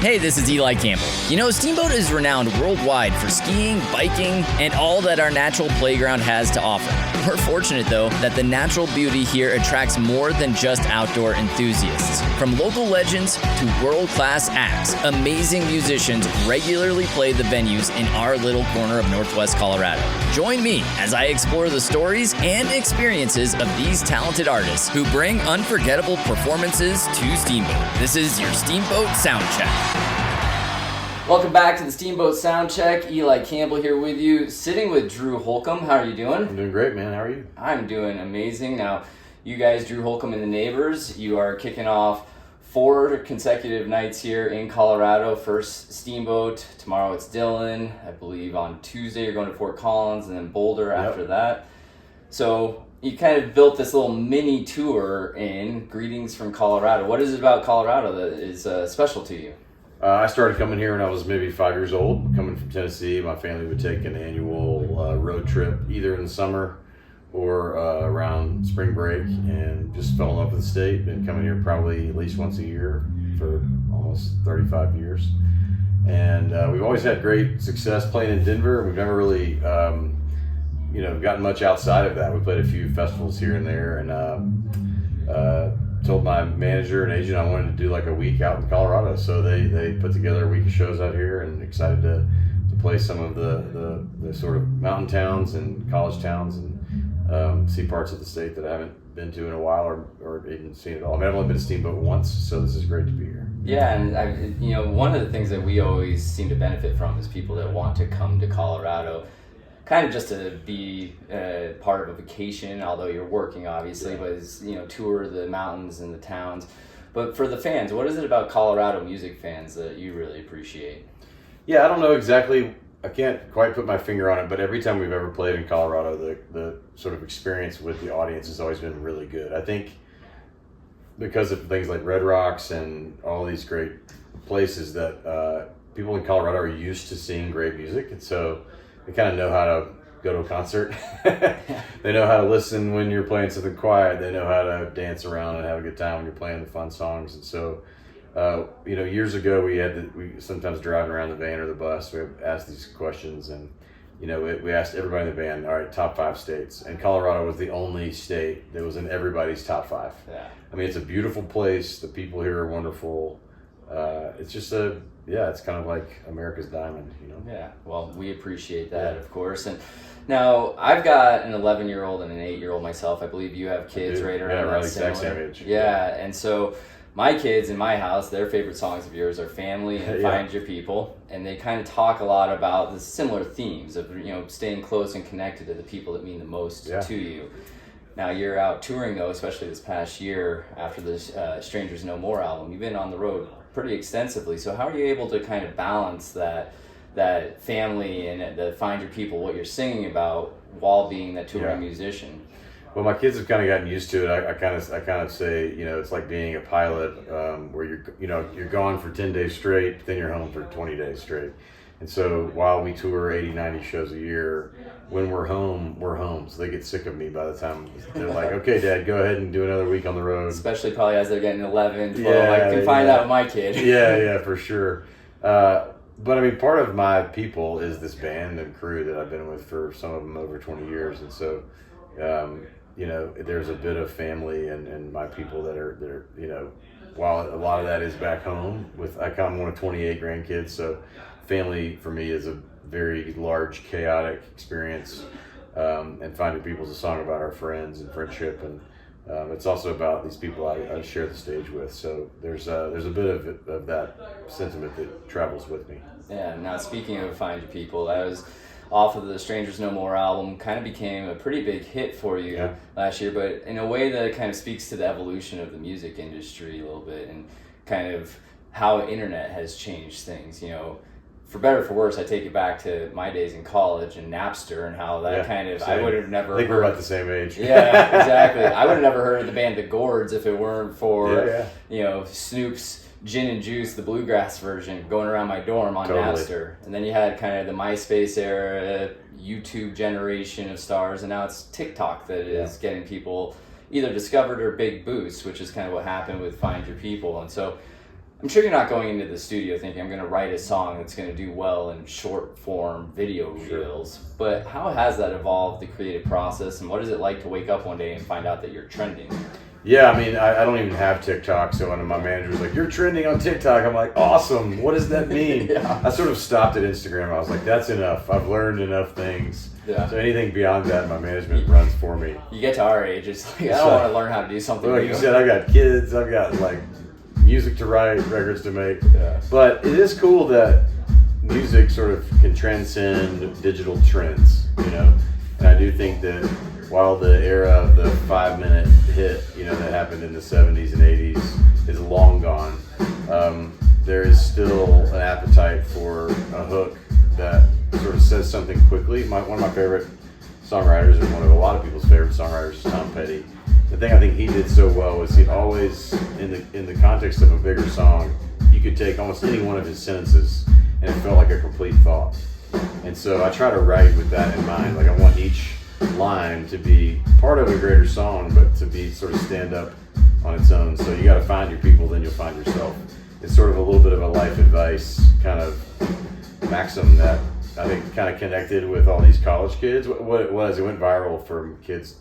Hey, this is Eli Campbell. You know, Steamboat is renowned worldwide for skiing, biking, and all that our natural playground has to offer. We're fortunate, though, that the natural beauty here attracts more than just outdoor enthusiasts. From local legends to world-class acts, amazing musicians regularly play the venues in our little corner of Northwest Colorado. Join me as I explore the stories and experiences of these talented artists who bring unforgettable performances to Steamboat. This is your Steamboat Sound Check. Welcome back to the Steamboat Sound Check. Eli Campbell here with you, sitting with Drew Holcomb. How are you doing? I'm doing great, man. How are you? I'm doing amazing. Now, you guys, Drew Holcomb and the Neighbors, you are kicking off 4 consecutive nights here in Colorado. First Steamboat, tomorrow it's Dillon. I believe on Tuesday you're going to Fort Collins, and then Boulder after that. So you kind of built this little mini tour in Greetings from Colorado. What is it about Colorado that is special to you? I started coming here when I was maybe 5 years old. Coming from Tennessee, my family would take an annual road trip either in the summer or around spring break, and just fell in love with the state. Been coming here probably at least once a year for almost 35 years. And we've always had great success playing in Denver. We've never really gotten much outside of that. We played a few festivals here and there, and told my manager and agent I wanted to do like a week out in Colorado. So they put together a week of shows out here, and excited to play some of the sort of mountain towns and college towns, and see parts of the state that I haven't been to in a while or even seen at all. I mean, I've only been to Steamboat once, so this is great to be here. Yeah, and one of the things that we always seem to benefit from is people that want to come to Colorado kind of just to be part of a vacation, although you're working obviously, but is, tour the mountains and the towns. But for the fans, what is it about Colorado music fans that you really appreciate? Yeah, I don't know exactly. I can't quite put my finger on it, but every time we've ever played in Colorado, the sort of experience with the audience has always been really good. I think because of things like Red Rocks and all these great places that people in Colorado are used to seeing great music, and so they kind of know how to go to a concert. They know how to listen when you're playing something quiet. They know how to dance around and have a good time when you're playing the fun songs. And so, years ago we sometimes driving around the van or the bus, we asked these questions, and we asked everybody in the band, all right, top 5 states, and Colorado was the only state that was in everybody's top 5. Yeah. I mean, it's a beautiful place. The people here are wonderful. It's just it's kind of like America's diamond, Yeah, well, we appreciate that, of course. And now, I've got an 11-year-old and an 8-year-old myself. I believe you have kids right around that exact same age. Yeah, and so my kids in my house, their favorite songs of yours are Family and Find Your People, and they kind of talk a lot about the similar themes of staying close and connected to the people that mean the most to you. Now, you're out touring, though, especially this past year after the Strangers No More album. You've been on the road pretty extensively, so how are you able to kind of balance that family and the Find Your People, what you're singing about, while being that touring musician? Well, my kids have kind of gotten used to it. I kind of say, it's like being a pilot, where you're gone for 10 days straight, then you're home for 20 days straight. And so while we tour 80, 90 shows a year, when we're home. So they get sick of me by the time they're like, okay, Dad, go ahead and do another week on the road. Especially probably as they're getting 11, 12. I can find that with my kid. Yeah, for sure. But I mean, part of my people is this band and crew that I've been with for some of them over 20 years. And so, there's a bit of family and my people that are, while a lot of that is back home I'm one of 28 grandkids. So family for me is a very large, chaotic experience. And Find Your People is a song about our friends and friendship. And it's also about these people I share the stage with. So there's a bit of that sentiment that travels with me. Yeah, now speaking of Find Your People, that was off of the Strangers No More album, kind of became a pretty big hit for you last year, but in a way that kind of speaks to the evolution of the music industry a little bit, and kind of how internet has changed things. For better or for worse, I take it back to my days in college and Napster, and how that same. I would have never I think we're about the same age. Yeah, exactly. I would have never heard of the band The Gourds if it weren't for Snoop's Gin and Juice, the bluegrass version, going around my dorm on Napster. And then you had kind of the MySpace era, YouTube generation of stars, and now it's TikTok that is getting people either discovered or big boosts, which is kind of what happened with Find Your People. And so I'm sure you're not going into the studio thinking I'm going to write a song that's going to do well in short form video reels, but how has that evolved, the creative process, and what is it like to wake up one day and find out that you're trending? Yeah, I mean, I don't even have TikTok, so when my manager was like, "You're trending on TikTok," I'm like, "Awesome, what does that mean?" Yeah. I sort of stopped at Instagram. I was like, "That's enough. I've learned enough things." Yeah. So anything beyond that, my management runs for me. You get to our age, it's like, I don't want to learn how to do something Like new. you said, I got kids, I've got like music to write, records to make. Yeah. But it is cool that music sort of can transcend digital trends, you know? And I do think that while the era of the 5-minute hit, you know, that happened in the 70s and 80s is long gone, there is still an appetite for a hook that sort of says something quickly. One of my favorite songwriters, and one of a lot of people's favorite songwriters, is Tom Petty. The thing I think he did so well was he always, in the context of a bigger song, you could take almost any one of his sentences and it felt like a complete thought. And so I try to write with that in mind. Like I want each line to be part of a greater song, but to be sort of stand up on its own. So you got to find your people, then you'll find yourself. It's sort of a little bit of a life advice kind of maxim that I think kind of connected with all these college kids. What it was, it went viral from kids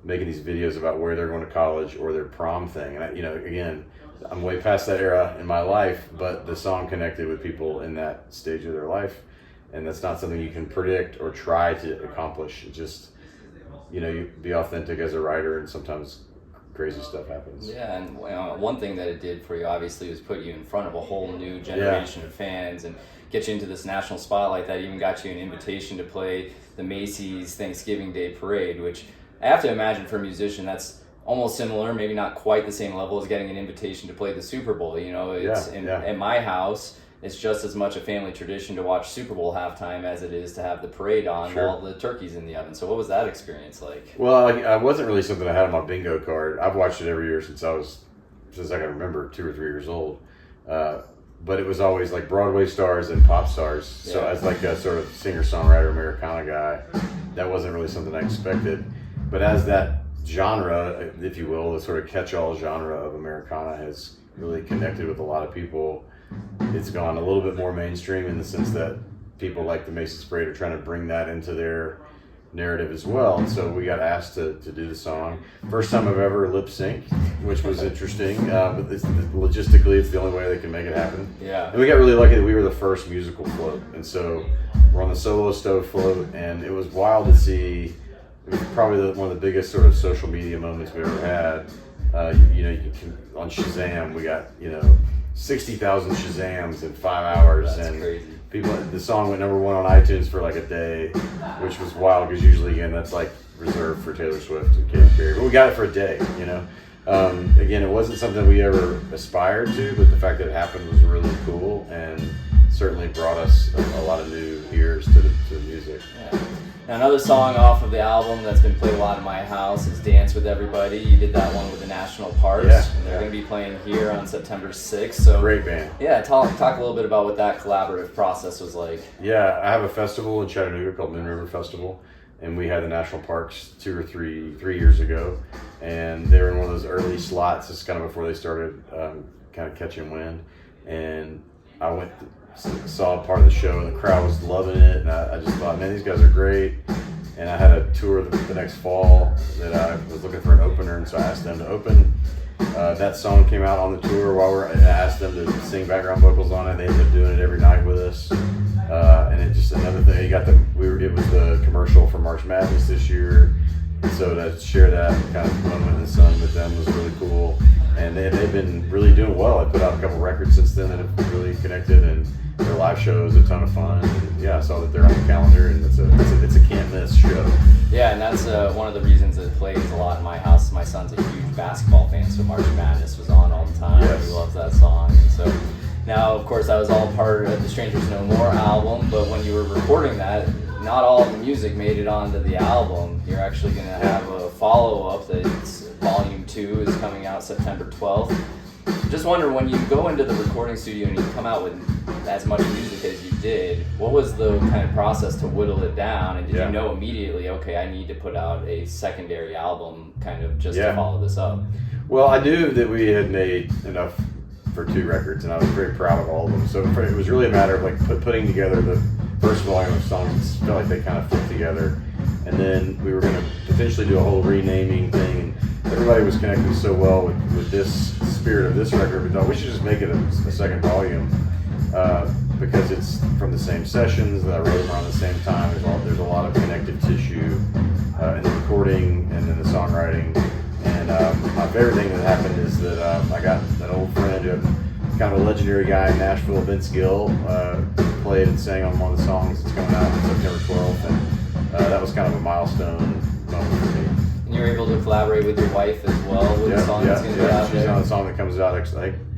making these videos about where they're going to college or their prom thing. And I, you know, again, I'm way past that era in my life, but the song connected with people in that stage of their life. And that's not something you can predict or try to accomplish. It just, you know, you be authentic as a writer, and sometimes crazy stuff happens. Yeah, and one thing that it did for you obviously was put you in front of a whole new generation of fans and get you into this national spotlight that even got you an invitation to play the Macy's Thanksgiving Day Parade, which I have to imagine for a musician that's almost similar, maybe not quite the same level as getting an invitation to play the Super Bowl. You know, it's in my house, it's just as much a family tradition to watch Super Bowl halftime as it is to have the parade on while the turkey's in the oven. So what was that experience like? Well, I wasn't really something I had on my bingo card. I've watched it every year since I can remember, 2 or 3 years old. But it was always like Broadway stars and pop stars. So as like a sort of singer-songwriter Americana guy, that wasn't really something I expected. But as that genre, if you will, the sort of catch-all genre of Americana has really connected with a lot of people, it's gone a little bit more mainstream in the sense that people like the Macy's Parade are trying to bring that into their narrative as well. And so we got asked to do the song. First time I've ever lip synced, which was interesting. But logistically, it's the only way they can make it happen. Yeah. And we got really lucky that we were the first musical float. And so we're on the solo stove float, and it was wild to see. It was probably one of the biggest sort of social media moments we ever had. On Shazam, we got 60,000 Shazams in 5 hours. That's and crazy. The song went number 1 on iTunes for like a day, which was wild because usually, again, that's like reserved for Taylor Swift and Katy Perry. But we got it for a day, Again, it wasn't something we ever aspired to, but the fact that it happened was really cool and certainly brought us a lot of new ears to the music. Yeah. Now, another song off of the album that's been played a lot in my house is Dance With Everybody. You did that one with the National Parks, and they're going to be playing here on September 6th. So, great band. Yeah, talk a little bit about what that collaborative process was like. Yeah, I have a festival in Chattanooga called Moon River Festival, and we had the National Parks 2 or 3 years ago, and they were in one of those early slots, just kind of before they started kind of catching wind, and I went saw part of the show, and the crowd was loving it, and I just thought, man, these guys are great. And I had a tour the next fall that I was looking for an opener, and so I asked them to open. That song came out on the tour I asked them to sing background vocals on it. They ended up doing it every night with us. And it just another thing. It was the commercial for March Madness this year, and so to share that kind of moment in the sun with them was really cool. And they've been really doing well. I put out a couple records since then that have really connected, and their live show is a ton of fun. And yeah, I saw that they're on the calendar, and it's a can't miss show. Yeah, and that's one of the reasons it plays a lot in my house. My son's a huge basketball fan, so March Madness was on all the time. Yes. He loves that song. And so now, of course, that was all part of the Strangers No More album, but when you were recording that, not all of the music made it onto the album. You're actually going to have a follow-up that's Volume 2 is coming out September 12th. Just wonder, when you go into the recording studio and you come out with as much music as you did, what was the kind of process to whittle it down? And did you know immediately, okay, I need to put out a secondary album kind of just to follow this up? Well, I knew that we had made enough for 2 records, and I was very proud of all of them. So it was really a matter of like putting together the first volume of songs. Felt like they kind of fit together, and then we were going to potentially do a whole renaming thing. And everybody was connecting so well with this spirit of this record. We thought we should just make it a second volume because it's from the same sessions that I wrote them around the same time. There's a lot of connective tissue in the recording and in the songwriting. And my favorite thing that happened is that I got an old friend, kind of a legendary guy in Nashville, Vince Gill, played and sang on one of the songs that's coming out on September 12th, and that was kind of a milestone moment for me. And you were able to collaborate with your wife as well with the song that's going to be out there? She's on the song that comes out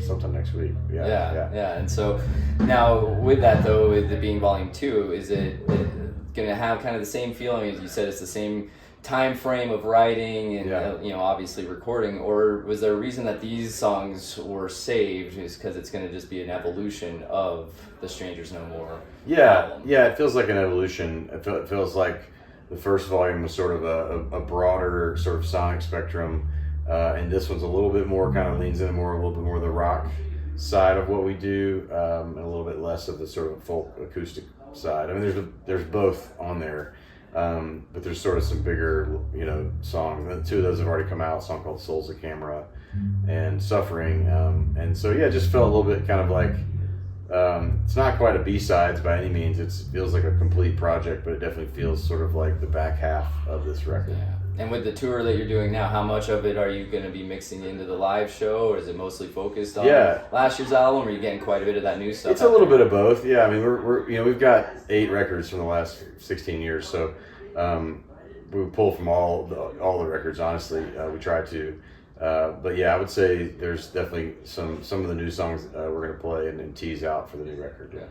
sometime next week. Yeah. And so now with that though, with it being volume 2, is it going to have kind of the same feeling? As you said, it's the same time frame of writing and obviously recording, or was there a reason that these songs were saved? Is because it's going to just be an evolution of the Strangers No More album? It feels like an evolution. It feels like the first volume was sort of a broader sort of sonic spectrum, and this one's a little bit more, kind of leans in a little bit more of the rock side of what we do, and a little bit less of the sort of folk acoustic side. I mean, there's both on there. But there's sort of some bigger, songs. And 2 of those have already come out. A song called "Souls of Camera" and "Suffering." And so it just felt a little bit kind of like it's not quite a B-sides by any means. It feels like a complete project, but it definitely feels sort of like the back half of this record. Yeah. And with the tour that you're doing now, how much of it are you going to be mixing into the live show, or is it mostly focused on last year's album, or are you getting quite a bit of that new stuff? It's a little bit of both. Yeah, I mean, we've got 8 records from the last 16 years, so we pull from all the records. Honestly, we try to. But yeah, I would say there's definitely some of the new songs we're going to play and tease out for the new record. Yeah.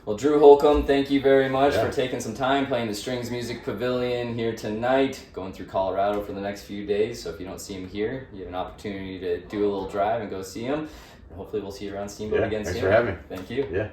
Well, Drew Holcomb, thank you very much for taking some time playing the Strings Music Pavilion here tonight, going through Colorado for the next few days. So if you don't see him here, you have an opportunity to do a little drive and go see him. And hopefully we'll see you around Steamboat again soon. Thanks for having me. Thank you. Yeah.